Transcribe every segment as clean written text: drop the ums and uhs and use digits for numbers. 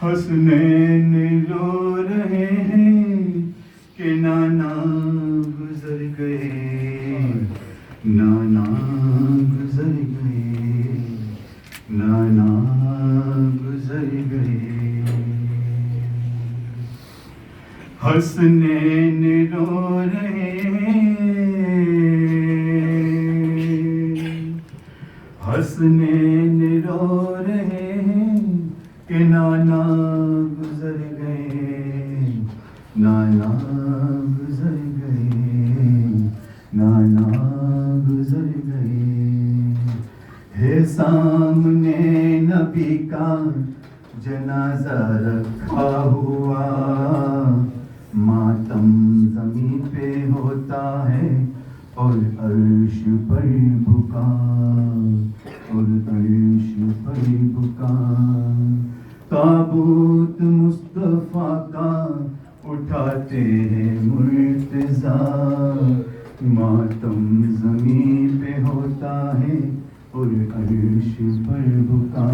حسنین رو رہے ہیں کہ نانا گزر گئے، نانا گزر گئے، نانا گزر گئے۔ حسنین رو رہے ہیں، حسنین رو رہے ہیں کہ نانا گزر گئے، نانا گزر گئے، نانا گزر گئے۔ ہے سامنے نبی کا جنازہ رکھا ہوا، ماتم زمین پہ ہوتا ہے اور عرش پر بکا، اور عرش پر بکا۔ تابوت مصطفیٰ کا اٹھاتے ہیں مرتضیٰ، ماتم زمین پہ ہوتا ہے اور عرش پر بکا،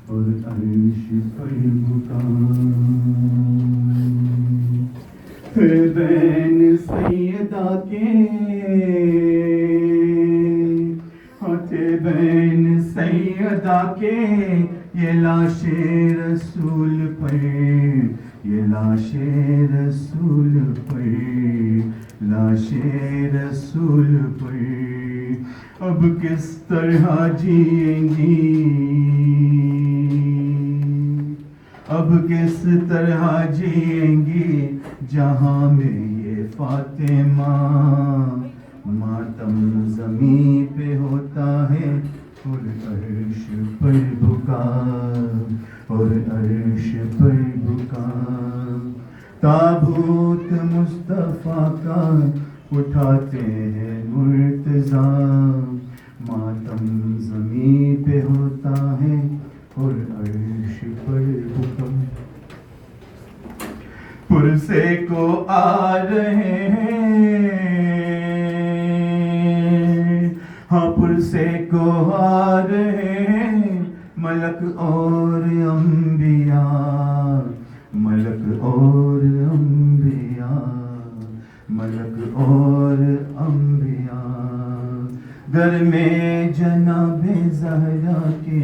اور عرش پر بکا۔ بین سیدہ کے بین سیدہ کے یہ لاش رسول پر، یہ لاش رسول پر، لاش رسول پر۔ اب کس طرح جئیں گی، اب کس طرح جئیں گی جہاں میں یہ فاطمہ، ماتم زمین پہ ہوتا ہے اور عرش پر بکا، اور عرش پر بکا۔ تابوت مصطفیٰ کا اٹھاتے ہیں مرتضیٰ، ماتم زمین پہ ہوتا ہے اور عرش پر بکا۔ پرسے کو آ رہے ہیں، ہاں پرسے کو آ رہے ہیں ملک اور انبیاء، ملک اور انبیاء، ملک اور انبیاء۔ گھر میں جناب زہرا کے،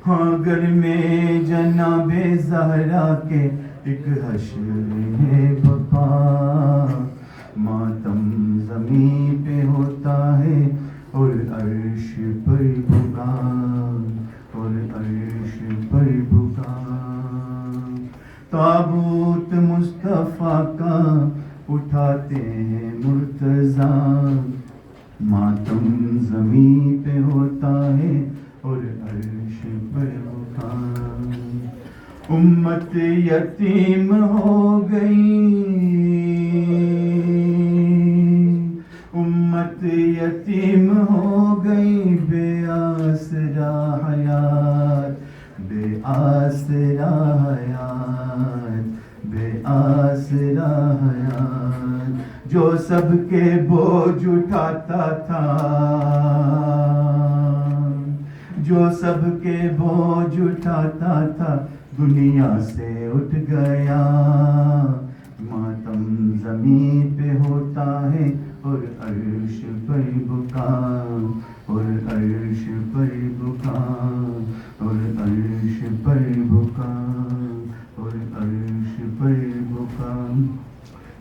ہاں گھر میں جناب زہرا کے ایک حشر ہے بپا، ماتم زمین پہ ہوتا ہے اور عرش پر بکا، اور عرش پر بکا۔ تابوت مصطفیٰ کا اٹھاتے ہیں مرتضیٰ، ماتم زمین پہ ہوتا ہے اور عرش پر بکا۔ امت یتیم ہو گئی، امت یتیم ہو گئی، بے آسرا حیات، بے آسرا حیات، بے آسرا حیات۔ جو سب کے بوجھ اٹھاتا تھا، جو سب کے بوجھ اٹھاتا تھا، دنیا سے اٹھ گیا، ماتم زمین پہ ہوتا ہے اور عرش پر بکا، اور عرش پر بکا، اور عرش پر بکا، اور عرش پر بکا۔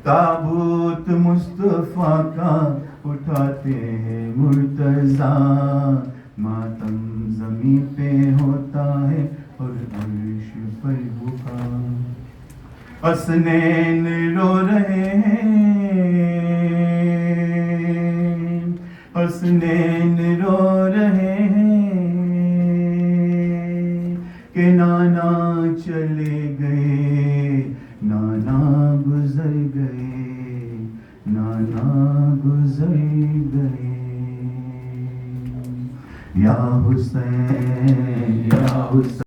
تابوت مصطفیٰ کا اٹھاتے ہیں مرتضیٰ، ماتم زمین پہ ہوتا ہے اور عرش پر بکا۔ حسنین رو رہے ہیں، حسنین رو رہے ہیں کہ نانا چلے گئے، نانا گزر گئے، نانا گزر گئے۔ یا حسین، یا حسین۔